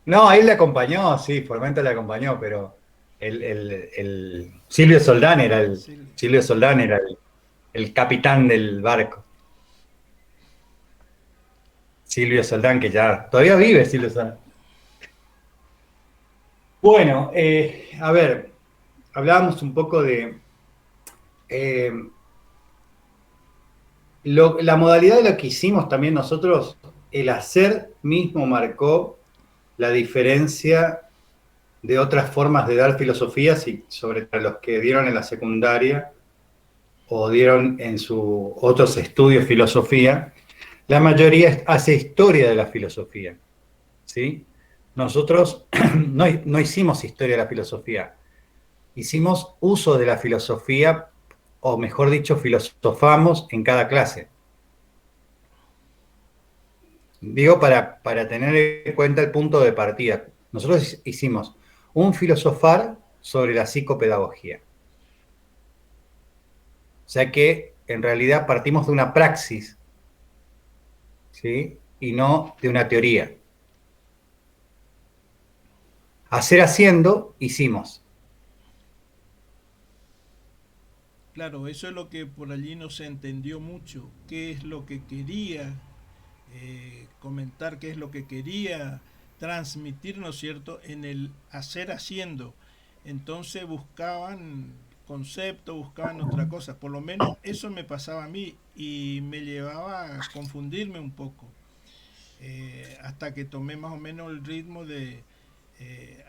No, ahí le acompañó, sí, Formenta le acompañó, pero Silvio Soldán era Sí. Silvio Soldán era el capitán del barco. Silvio Soldán, que ya todavía vive Silvio Soldán. Bueno, a ver, hablábamos un poco de eh, la modalidad de lo que hicimos también nosotros, el hacer mismo marcó la diferencia de otras formas de dar filosofías y sobre los que dieron en la secundaria o dieron en sus otros estudios filosofía, la mayoría hace historia de la filosofía, ¿sí? Nosotros no hicimos historia de la filosofía, hicimos uso de la filosofía, o mejor dicho, filosofamos en cada clase. Digo para tener en cuenta el punto de partida. Nosotros hicimos un filosofar sobre la psicopedagogía. O sea que en realidad partimos de una praxis, ¿sí? Y no de una teoría. Hacer haciendo, hicimos. Claro, eso es lo que por allí no se entendió mucho, qué es lo que quería comentar, qué es lo que quería transmitir, ¿no es cierto?, en el hacer haciendo. Entonces buscaban conceptos, buscaban otra cosa, por lo menos eso me pasaba a mí y me llevaba a confundirme un poco, hasta que tomé más o menos el ritmo de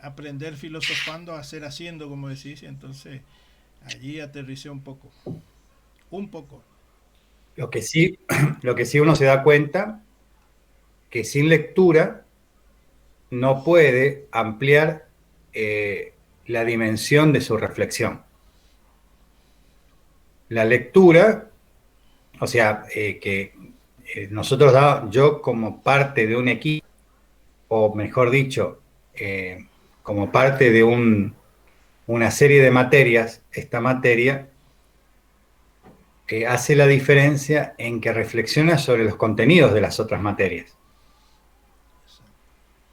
aprender filosofando, hacer haciendo, como decís, entonces allí aterricé un poco. Lo que sí, lo que sí uno se da cuenta que sin lectura no puede ampliar la dimensión de su reflexión. La lectura, o sea, que nosotros, yo como parte de un equipo, o mejor dicho, como parte de una serie de materias, esta materia hace la diferencia en que reflexiona sobre los contenidos de las otras materias.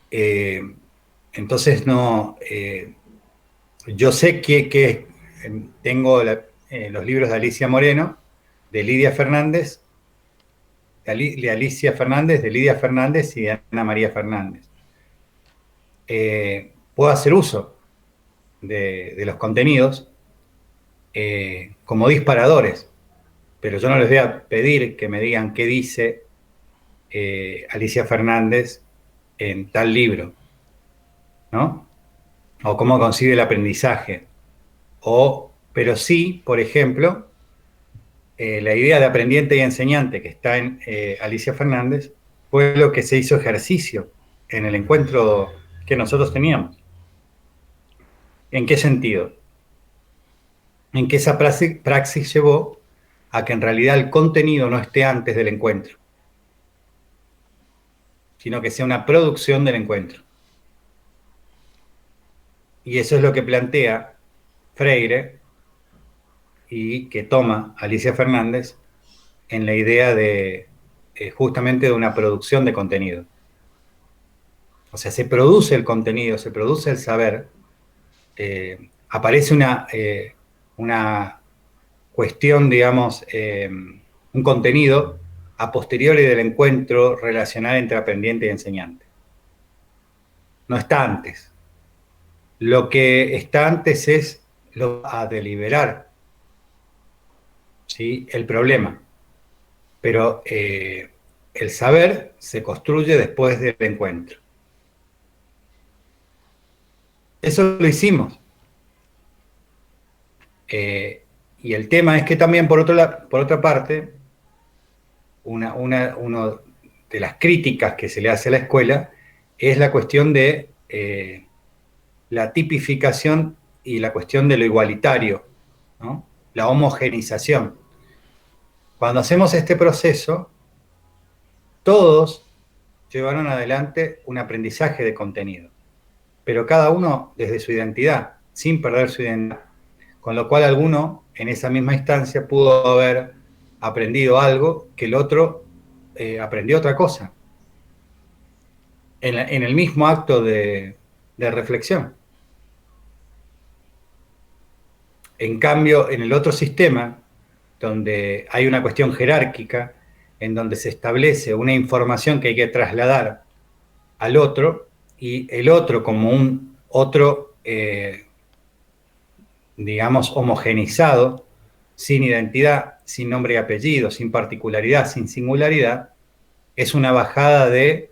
Eh, entonces, no, yo sé que tengo los libros de Alicia Moreno, de Lidia Fernández, de Alicia Fernández, de Lidia Fernández y de Ana María Fernández. Puedo hacer uso de los contenidos como disparadores, pero yo no les voy a pedir que me digan qué dice Alicia Fernández en tal libro, ¿no? O cómo concibe el aprendizaje. Pero sí, por ejemplo, la idea de aprendiente y enseñante que está en Alicia Fernández fue lo que se hizo ejercicio en el encuentro que nosotros teníamos. ¿En qué sentido? En que esa praxis llevó a que en realidad el contenido no esté antes del encuentro, sino que sea una producción del encuentro. Y eso es lo que plantea Freire y que toma Alicia Fernández en la idea de justamente de una producción de contenido. O sea, se produce el contenido, se produce el saber, aparece una cuestión, digamos, un contenido a posteriori del encuentro relacional entre aprendiente y enseñante. No está antes. Lo que está antes es lo a deliberar, ¿sí? El problema. Pero el saber se construye después del encuentro. Eso lo hicimos. Y el tema es que también, por otra parte, uno de las críticas que se le hace a la escuela es la cuestión de la tipificación y la cuestión de lo igualitario, ¿no? La homogenización. Cuando hacemos este proceso, todos llevaron adelante un aprendizaje de contenido, pero cada uno desde su identidad, sin perder su identidad. Con lo cual alguno en esa misma instancia pudo haber aprendido algo que el otro aprendió otra cosa. en el mismo acto de reflexión. En cambio, en el otro sistema, donde hay una cuestión jerárquica, en donde se establece una información que hay que trasladar al otro, y el otro como un otro, digamos, homogeneizado, sin identidad, sin nombre y apellido, sin particularidad, sin singularidad, es una bajada de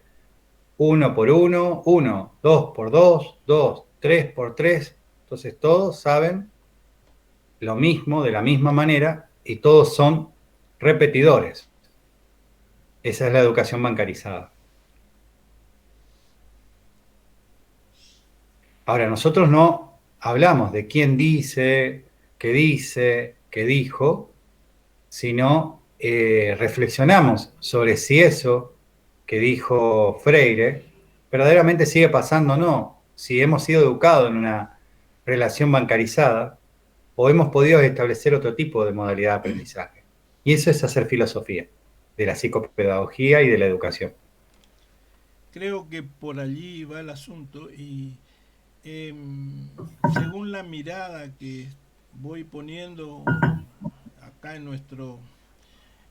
1 por 1, 1, 2 por 2, 2, 3 por 3. Entonces todos saben lo mismo de la misma manera y todos son repetidores. Esa es la educación bancarizada. Ahora, nosotros no hablamos de quién dice, qué dijo, sino reflexionamos sobre si eso que dijo Freire verdaderamente sigue pasando o no, si hemos sido educados en una relación bancarizada o hemos podido establecer otro tipo de modalidad de aprendizaje. Y eso es hacer filosofía de la psicopedagogía y de la educación. Creo que por allí va el asunto y según la mirada que voy poniendo acá en nuestro,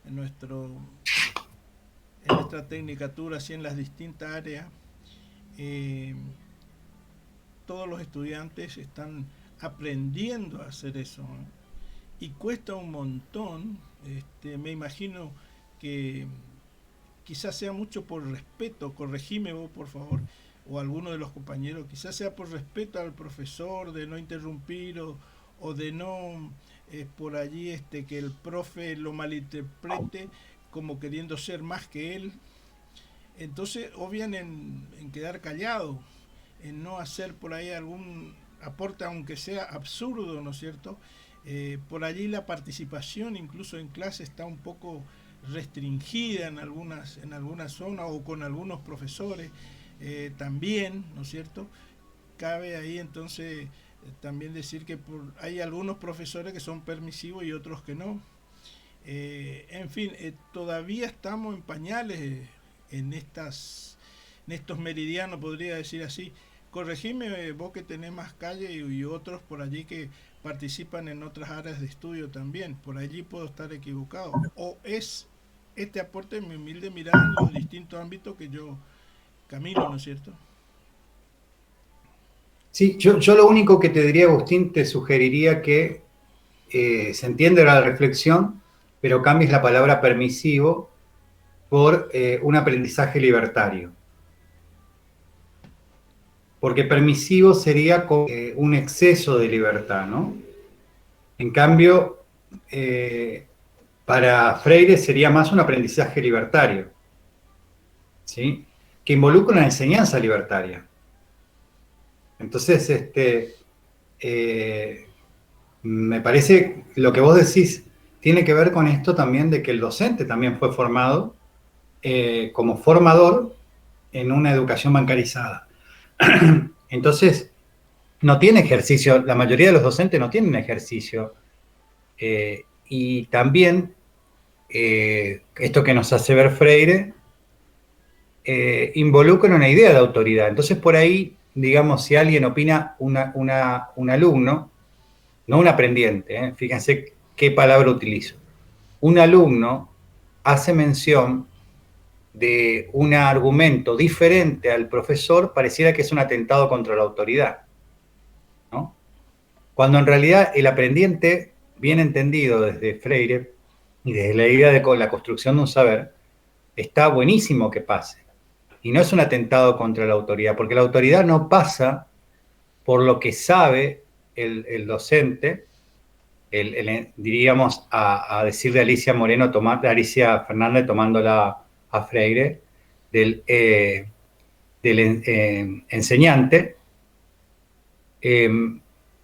en nuestra tecnicatura, así en las distintas áreas, eh, todos los estudiantes están aprendiendo a hacer eso, ¿no? Y cuesta un montón. Me imagino que quizás sea mucho por respeto, corregime vos por favor, o alguno de los compañeros, quizás sea por respeto al profesor, de no interrumpir o de no por allí que el profe lo malinterprete como queriendo ser más que él. Entonces obvian en quedar callado, en no hacer por ahí algún aporte, aunque sea absurdo, ¿no es cierto? Por allí la participación incluso en clase está un poco restringida en algunas zonas o con algunos profesores también, ¿no es cierto? Cabe ahí entonces también decir que hay algunos profesores que son permisivos y otros que no. En fin, todavía estamos en pañales en en estos meridianos, podría decir así. Corregime vos que tenés más calle y otros por allí que participan en otras áreas de estudio también. Por allí puedo estar equivocado. O es este aporte de mi humilde mirada en los distintos ámbitos que yo camino, ¿no es cierto? Sí, yo lo único que te diría, Agustín, te sugeriría que se entiende la reflexión, pero cambies la palabra permisivo por un aprendizaje libertario. Porque permisivo sería un exceso de libertad, ¿no? En cambio, para Freire sería más un aprendizaje libertario, ¿sí? Que involucra una enseñanza libertaria. Entonces, me parece lo que vos decís tiene que ver con esto también de que el docente también fue formado como formador en una educación bancarizada. Entonces, no tiene ejercicio, la mayoría de los docentes no tienen ejercicio. Y también, esto que nos hace ver Freire, involucra una idea de autoridad. Entonces, por ahí, digamos, si alguien opina, un alumno, no un aprendiente, fíjense qué palabra utilizo. Un alumno hace mención de un argumento diferente al profesor, pareciera que es un atentado contra la autoridad, ¿no? Cuando en realidad el aprendiente, bien entendido desde Freire y desde la idea de la construcción de un saber, está buenísimo que pase. Y no es un atentado contra la autoridad, porque la autoridad no pasa por lo que sabe el docente, diríamos, a decir de Alicia Moreno, de Alicia Fernández tomándola a Freire, del enseñante,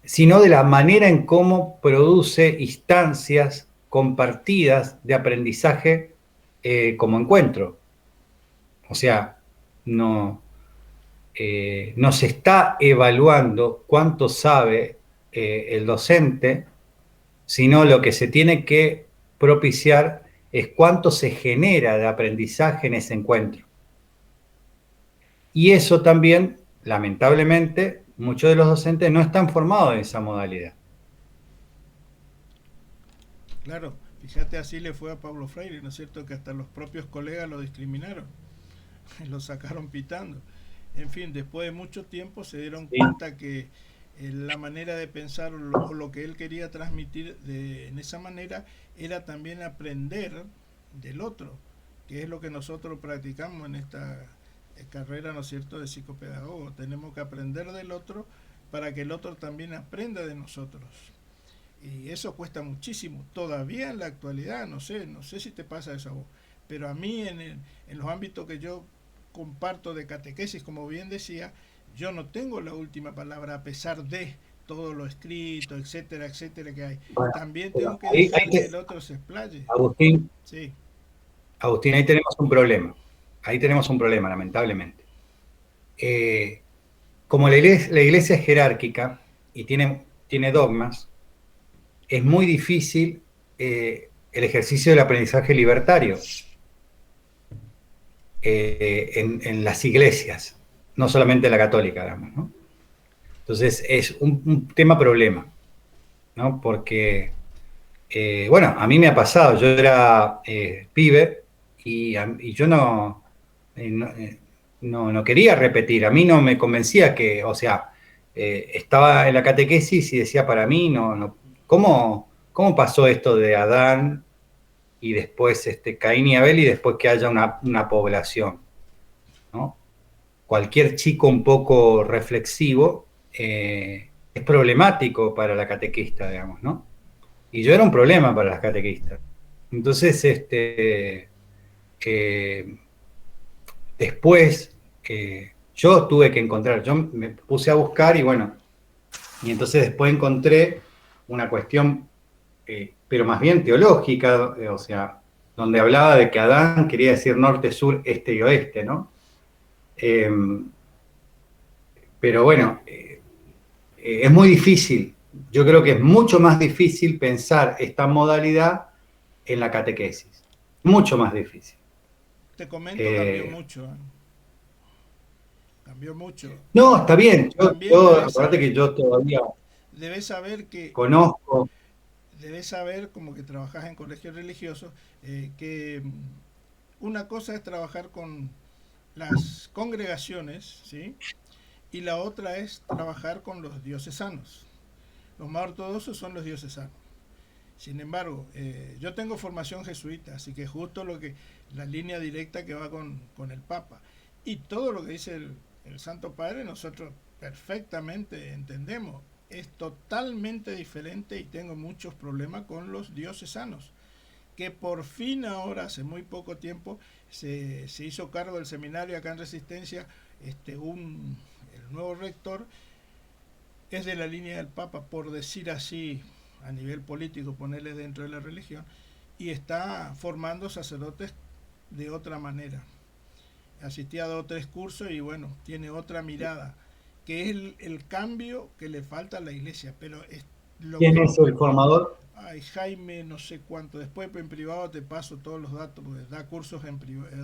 sino de la manera en cómo produce instancias compartidas de aprendizaje como encuentro. O sea, no se está evaluando cuánto sabe el docente, sino lo que se tiene que propiciar es cuánto se genera de aprendizaje en ese encuentro. Y eso también, lamentablemente, muchos de los docentes no están formados en esa modalidad. Claro, fíjate, así le fue a Pablo Freire, ¿no es cierto? Que hasta los propios colegas lo discriminaron, lo sacaron pitando. En fin, después de mucho tiempo se dieron Sí. cuenta que la manera de pensar o lo que él quería transmitir en esa manera era también aprender del otro, que es lo que nosotros practicamos en esta carrera, ¿no es cierto?, de psicopedagogo. Tenemos que aprender del otro para que el otro también aprenda de nosotros. Y eso cuesta muchísimo, todavía en la actualidad, no sé si te pasa eso a vos, pero a mí en los ámbitos que yo comparto de catequesis, como bien decía, yo no tengo la última palabra a pesar de todo lo escrito, etcétera, etcétera que hay. Bueno, También pero tengo que ahí, dejar que el otro se explaye. Agustín, Sí, Agustín, ahí tenemos un problema. Ahí tenemos un problema, lamentablemente. Eh, Como la iglesia es jerárquica y tiene dogmas, es muy difícil el ejercicio del aprendizaje libertario en las iglesias, no solamente la católica, digamos, ¿no? Entonces es un tema problema, ¿no? Porque, bueno, a mí me ha pasado, yo era pibe y yo no quería repetir, a mí no me convencía que, o sea, estaba en la catequesis y decía para mí, ¿cómo pasó esto de Adán y después Caín y Abel y después que haya una población, ¿no? Cualquier chico un poco reflexivo es problemático para la catequista, digamos, ¿no? Y yo era un problema para las catequistas. Entonces, eh, después yo tuve que encontrar, yo me puse a buscar y bueno, y entonces después encontré una cuestión, pero más bien teológica, o sea, donde hablaba de que Adán quería decir norte, sur, este y oeste, ¿no? Eh, pero bueno, es muy difícil. Yo creo que es mucho más difícil pensar esta modalidad en la catequesis. Mucho más difícil. te comento, cambió Eh, mucho, ¿eh? Cambió mucho. no, está bien. También Acuérdate que yo todavía debes saber que conozco. debes saber, como que trabajas en colegios religiosos, que una cosa es trabajar con las congregaciones, ¿sí? Y la otra es trabajar con los diocesanos. Los más ortodoxos son los diocesanos. Sin embargo, yo tengo formación jesuita, así que justo la línea directa que va con el Papa. Y todo lo que dice el Santo Padre, nosotros perfectamente entendemos. Es totalmente diferente y tengo muchos problemas con los diocesanos. Que por fin ahora, hace muy poco tiempo, se hizo cargo del seminario acá en Resistencia, el nuevo rector es de la línea del Papa, por decir así, a nivel político, ponerle dentro de la religión, y está formando sacerdotes de otra manera. Asistí a 2 o 3 cursos y bueno, tiene otra mirada, que es el cambio que le falta a la iglesia, pero es lo ¿Quién que... es el formador? Ay, Jaime, no sé cuánto. Después en privado te paso todos los datos, porque da cursos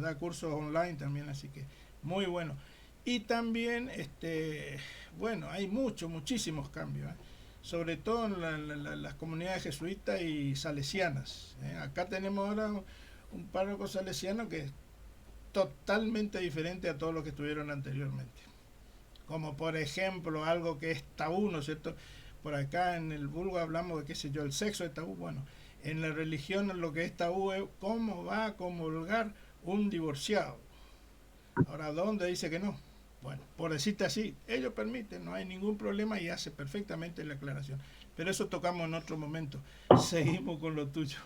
da cursos online también, así que muy bueno. Y también, bueno, hay muchísimos cambios, ¿eh? Sobre todo en las comunidades jesuitas y salesianas, ¿eh? Acá tenemos ahora un párroco salesiano que es totalmente diferente a todo lo que estuvieron anteriormente. Como por ejemplo algo que es tabú, ¿no es cierto? Por acá en el vulgo hablamos de, qué sé yo, el sexo es tabú. Bueno, en la religión lo que es tabú es cómo va a comulgar un divorciado. Ahora, ¿dónde dice que no? Bueno, por decirte así, ellos permiten, no hay ningún problema y hace perfectamente la aclaración. Pero eso tocamos en otro momento. Seguimos con lo tuyo.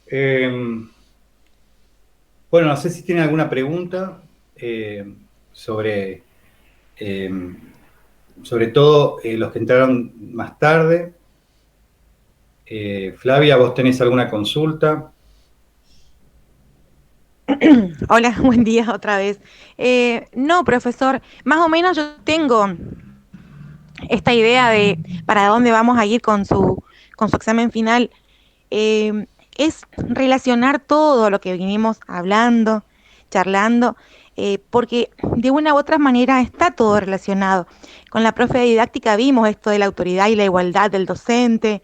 Eh, bueno, no sé si tienen alguna pregunta sobre, eh, sobre todo los que entraron más tarde. Flavia, ¿vos tenés alguna consulta? Hola, buen día otra vez. No, profesor, más o menos yo tengo esta idea de para dónde vamos a ir con su examen final. Es relacionar todo lo que vinimos hablando, charlando, porque de una u otra manera está todo relacionado. Con la profe de didáctica vimos esto de la autoridad y la igualdad del docente,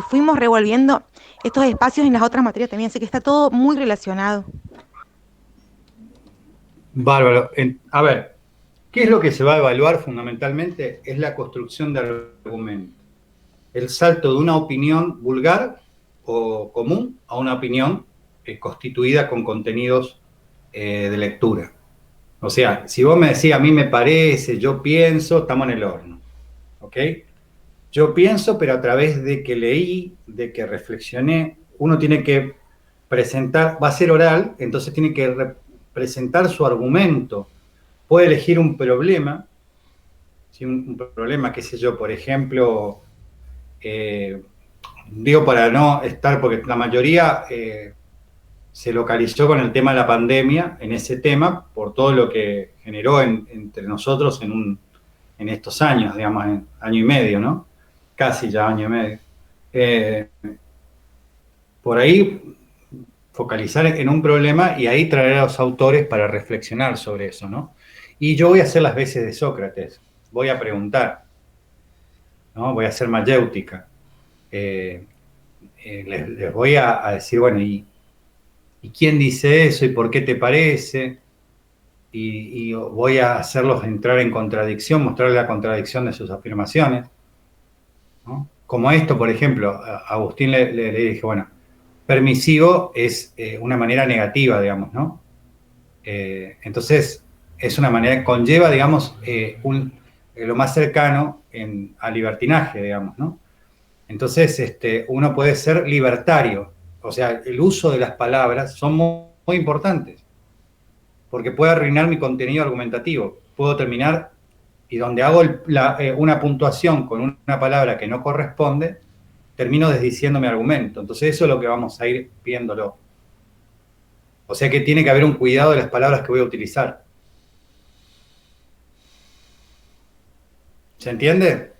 fuimos revolviendo estos espacios en las otras materias también, así que está todo muy relacionado. Bárbaro. A ver, ¿qué es lo que se va a evaluar fundamentalmente? Es la construcción de argumentos. El salto de una opinión vulgar o común a una opinión constituida con contenidos de lectura. O sea, si vos me decís, a mí me parece, yo pienso, estamos en el horno. ¿Ok? Yo pienso, pero a través de que leí, de que reflexioné, uno tiene que presentar, va a ser oral, entonces tiene que presentar su argumento. Puede elegir un problema, ¿sí? Un problema, qué sé yo, por ejemplo, digo para no estar, porque la mayoría se localizó con el tema de la pandemia, en ese tema, por todo lo que generó entre nosotros en estos años, digamos, en año y medio, ¿no? Casi ya año y medio. Por ahí focalizar en un problema y ahí traer a los autores para reflexionar sobre eso, ¿no? Y yo voy a hacer las veces de Sócrates, voy a preguntar, ¿no? Voy a hacer mayéutica. Les voy a decir, bueno, ¿y quién dice eso? ¿Y por qué te parece? Y voy a hacerlos entrar en contradicción, mostrarles la contradicción de sus afirmaciones, ¿no? Como esto, por ejemplo, a Agustín le dije, bueno, permisivo es una manera negativa, digamos, ¿no? Entonces, es una manera que conlleva, digamos, lo más cercano a libertinaje, digamos, ¿no? Entonces, uno puede ser libertario, o sea, el uso de las palabras son muy importantes, porque puede arruinar mi contenido argumentativo. Puedo terminar, y donde hago una puntuación con una palabra que no corresponde, termino desdiciendo mi argumento. Entonces, eso es lo que vamos a ir viéndolo. O sea que tiene que haber un cuidado de las palabras que voy a utilizar. ¿Se entiende?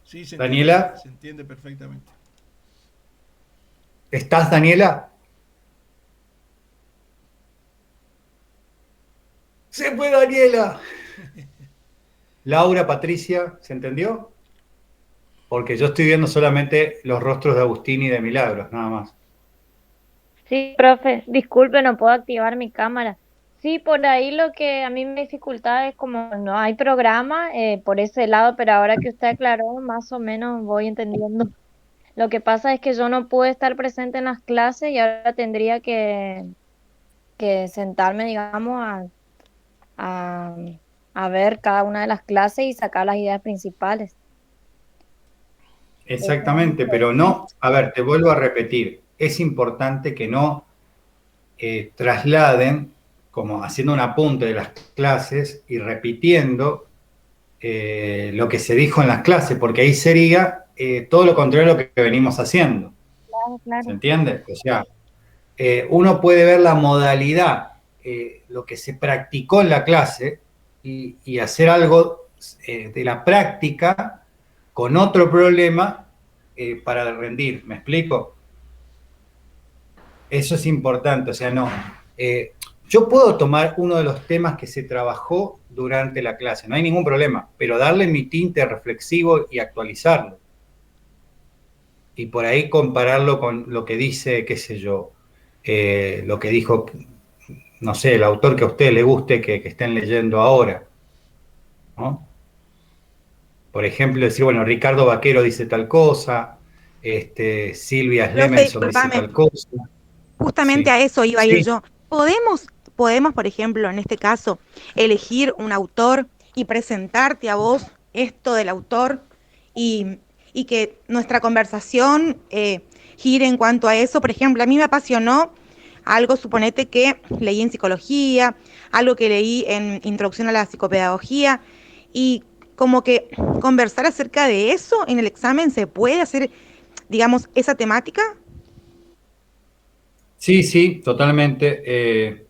Sí, Daniela, se entiende perfectamente. ¿estás, Daniela? Se fue Daniela. Laura, Patricia, ¿se entendió? Porque yo estoy viendo solamente los rostros de Agustín y de Milagros, nada más. Sí, profe, disculpe, no puedo activar mi cámara. Sí, por ahí lo que a mí me dificulta es como no hay programa por ese lado, pero ahora que usted aclaró, más o menos voy entendiendo. Lo que pasa es que yo no pude estar presente en las clases y ahora tendría que sentarme, digamos, a, a ver cada una de las clases y sacar las ideas principales. Ese es mi Exactamente, pero problema. no, a ver, te vuelvo a repetir, es importante que no trasladen, como haciendo un apunte de las clases y repitiendo lo que se dijo en las clases, porque ahí sería todo lo contrario a lo que venimos haciendo. Claro, ¿Se claro. entiende? O sea, uno puede ver la modalidad, lo que se practicó en la clase y hacer algo de la práctica con otro problema para rendir. ¿Me explico? Eso es importante, o sea, no. Yo puedo tomar uno de los temas que se trabajó durante la clase, no hay ningún problema, pero darle mi tinte reflexivo y actualizarlo. Y por ahí compararlo con lo que dice, qué sé yo, lo que dijo, no sé, el autor que a usted le guste que estén leyendo ahora, ¿no? Por ejemplo, decir, bueno, Ricardo Vaquero dice tal cosa, Silvia Profe, Slemenson dice discúlpame, tal cosa. justamente Sí, a eso iba a ir sí, yo. ¿Podemos, por ejemplo, en este caso, elegir un autor y presentarte a vos esto del autor y, y que nuestra conversación gire en cuanto a eso? Por ejemplo, a mí me apasionó algo, suponete que leí en psicología, algo que leí en Introducción a la Psicopedagogía, y como que conversar acerca de eso en el examen se puede hacer, digamos, esa temática. sí, sí, totalmente.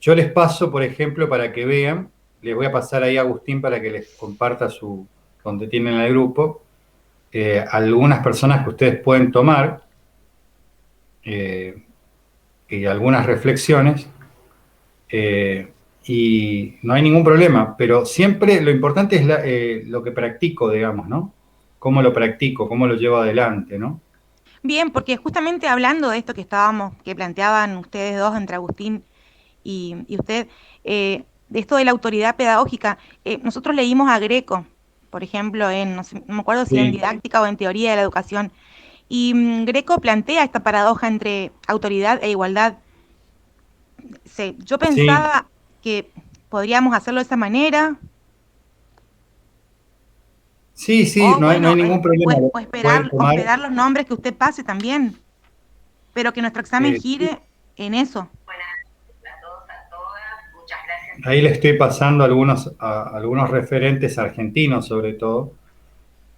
Yo les paso, por ejemplo, para que vean, les voy a pasar ahí a Agustín para que les comparta donde tienen el grupo, algunas personas que ustedes pueden tomar. eh, y algunas reflexiones, y no hay ningún problema, pero siempre lo importante es lo que practico, digamos, ¿no? Cómo lo practico, cómo lo llevo adelante, ¿no? Bien, porque justamente hablando de esto que planteaban ustedes dos, entre Agustín y usted, de esto de la autoridad pedagógica, nosotros leímos a Greco, por ejemplo, no sé, no me acuerdo si en Sí, didáctica o en teoría de la educación, y Greco plantea esta paradoja entre autoridad e igualdad. Yo sí, pensaba que podríamos hacerlo de esa manera, sí, sí, o no hay bueno, ningún problema. Lo pueden o tomar. esperar los nombres que usted pase también, pero que nuestro examen Sí. gire en eso. Ahí le estoy pasando algunos referentes argentinos, sobre todo,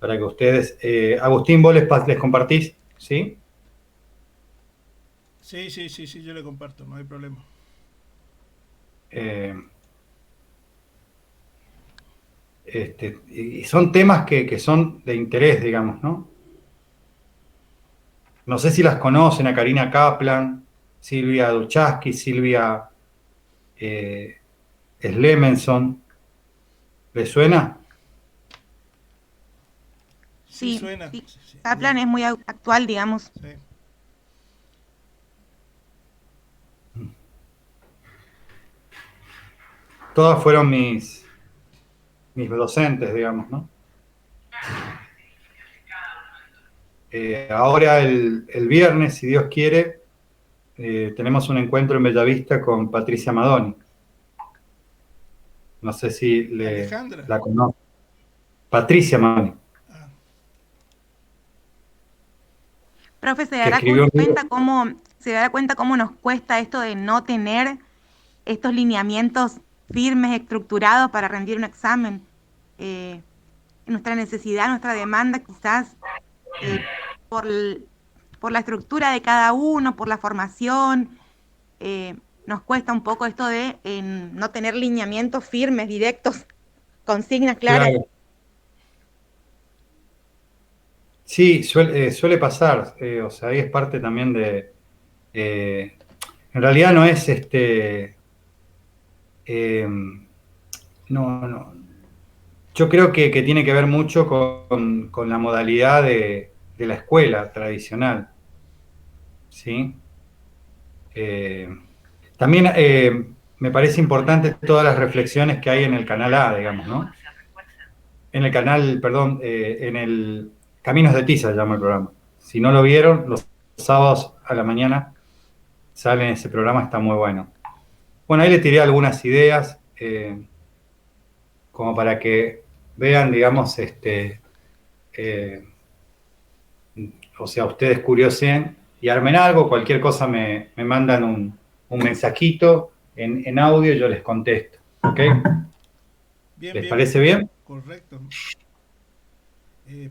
para que ustedes. Agustín, vos les compartís, ¿sí? Sí, sí, sí, sí, yo le comparto, no hay problema. Eh, y son temas que son de interés, digamos, ¿no? No sé si las conocen, a Karina Kaplan, Silvia Duchaski, Silvia eh, Slemenson. ¿Les suena? Sí, Sí, suena. sí, Sí, sí, Kaplan es muy actual, digamos. sí. Todas fueron mis docentes, digamos, ¿no? Ahora el viernes, si Dios quiere, tenemos un encuentro en Bellavista con Patricia Madoni. No sé si Alejandra. la conoce. Patricia Madoni, Profe, se que dará escribió un libro. cuenta se dará cuenta cómo nos cuesta esto de no tener estos lineamientos firmes, estructurados para rendir un examen. Eh, Nuestra necesidad, nuestra demanda, quizás eh, por, por la estructura de cada uno, por la formación, nos cuesta un poco esto de no tener lineamientos firmes, directos, consignas claras. Claro. Sí, suele pasar. O sea, ahí es parte también eh, en realidad no es eh, no, no. Yo creo que tiene que ver mucho con la modalidad de la escuela tradicional, ¿sí? Eh, también me parece importante todas las reflexiones que hay en el canal A, digamos, ¿no? En el canal, perdón, en el Caminos de Tiza se llama el programa. Si no lo vieron, los sábados a la mañana sale ese programa, está muy bueno. Bueno, ahí le tiré algunas ideas como para que vean, digamos, eh, o sea, ustedes curiosen y armen algo, cualquier cosa me mandan un mensajito en audio y yo les contesto. ¿Ok? Bien, ¿Les bien, parece bien? correcto.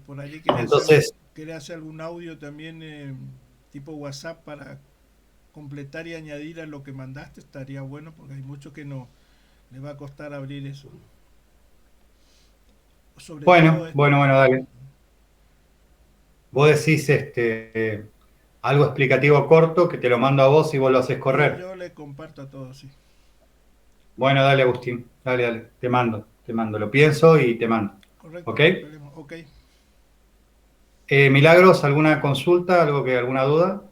Por allí Entonces, quería hacer algún audio también tipo WhatsApp para completar y añadir a lo que mandaste, estaría bueno porque hay mucho que no le va a costar abrir eso. Sobre todo esto. bueno, dale. Vos decís algo explicativo corto que te lo mando a vos y vos lo haces Y correr. yo le comparto a todos, sí. Bueno, dale, Agustín. Dale. Te mando. Lo pienso y te mando. Correcto, ¿Ok? no hay problema. Ok. Milagros, ¿alguna consulta? ¿Alguna duda?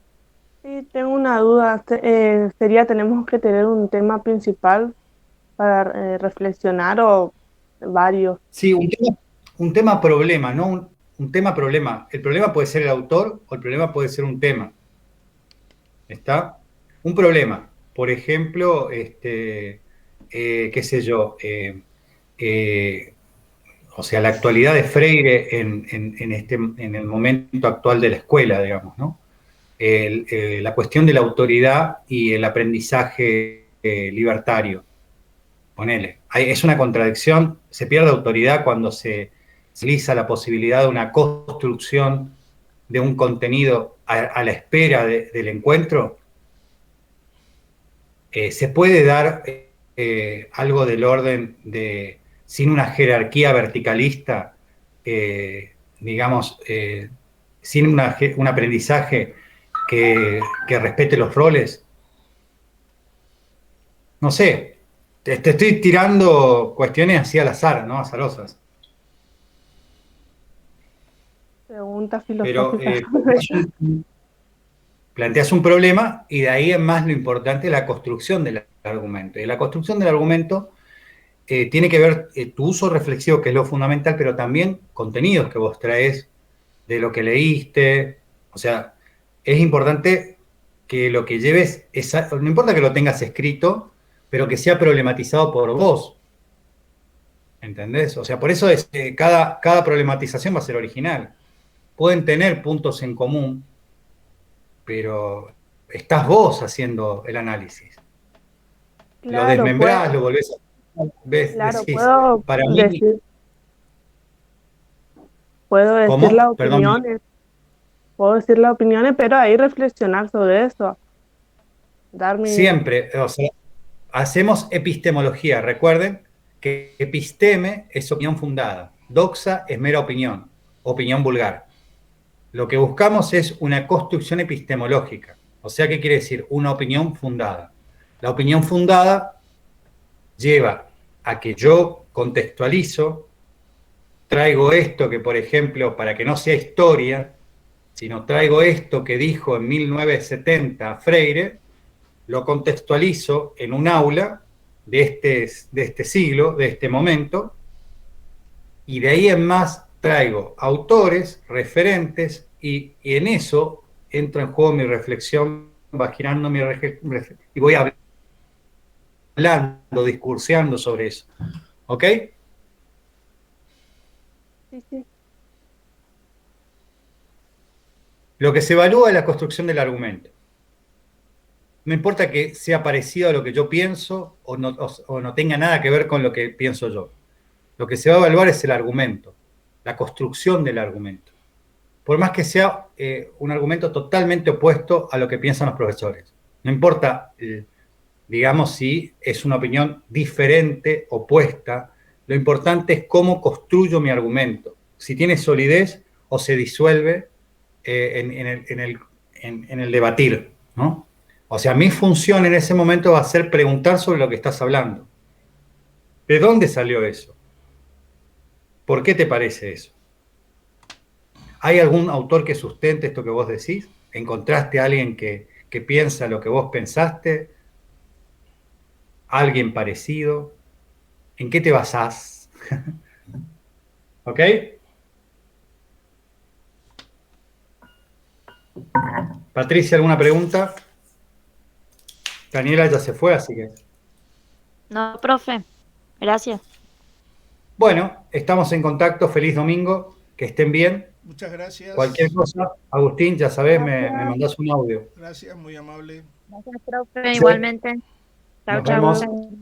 Sí, tengo una duda. Tenemos que tener un tema principal para reflexionar o varios. Sí, un tema problema, no un tema problema. El problema puede ser el autor o el problema puede ser un tema. ¿Está? Un problema. Por ejemplo, qué sé yo, eh, o sea, la actualidad de Freire en el momento actual de la escuela, digamos, ¿no? La cuestión de la autoridad y el aprendizaje libertario. Ponele. Es una contradicción, se pierde autoridad cuando se utiliza la posibilidad de una construcción de un contenido a la espera del encuentro. Se puede dar algo del orden de, sin una jerarquía verticalista, digamos, sin un aprendizaje que respete los roles. No sé, te estoy tirando cuestiones así al azar, ¿no? Azarosas. Preguntas Pero filosóficas. planteas un problema y de ahí es más lo importante la construcción del argumento. Y la construcción del argumento tiene que ver tu uso reflexivo, que es lo fundamental, pero también contenidos que vos traes de lo que leíste. O sea, es importante que lo que lleves, no importa que lo tengas escrito, pero que sea problematizado por vos. ¿Entendés? O sea, por eso cada problematización va a ser original. Pueden tener puntos en común, pero estás vos haciendo el análisis. Lo Claro, desmembrás, lo volvés a... claro, Decís, para mí, puedo decir las ¿cómo? Perdón. opiniones, puedo decir las opiniones, pero ahí reflexionar sobre eso, dar mi... Siempre, o sea, hacemos epistemología. Recuerden que episteme es opinión fundada, doxa es mera opinión, opinión vulgar. Lo que buscamos es una construcción epistemológica. O sea, ¿qué quiere decir? Una opinión fundada. La opinión fundada lleva a que yo contextualizo, traigo esto que, por ejemplo, para que no sea historia, sino traigo esto que dijo en 1970 Freire, lo contextualizo en un aula de este siglo, de este momento, y de ahí en más traigo autores, referentes, y en eso entra en juego mi reflexión, va girando mi reflexión, y voy hablando, discurseando sobre eso. ¿Ok? Sí, sí. Lo que se evalúa es la construcción del argumento. No importa que sea parecido a lo que yo pienso o no tenga nada que ver con lo que pienso yo. Lo que se va a evaluar es el argumento, la construcción del argumento. Por más que sea un argumento totalmente opuesto a lo que piensan los profesores. No importa, digamos, si es una opinión diferente, opuesta. Lo importante es cómo construyo mi argumento. Si tiene solidez o se disuelve en el debatir, ¿no? O sea, mi función en ese momento va a ser preguntar sobre lo que estás hablando. ¿De dónde salió eso? ¿Por qué te parece eso? ¿Hay algún autor que sustente esto que vos decís? ¿Encontraste a alguien que piensa lo que vos pensaste? ¿Alguien parecido? ¿En qué te basás? ¿Ok? Patricia, ¿alguna pregunta? Daniela ya se fue, así que... No, profe, gracias. Bueno, estamos en contacto. Feliz domingo. Que estén bien. Muchas Cualquier gracias. cosa, Agustín, ya sabés, me Gracias. mandás un audio. Gracias, muy amable. Gracias, profe, Sí. igualmente. Chao, Nos chao. vemos.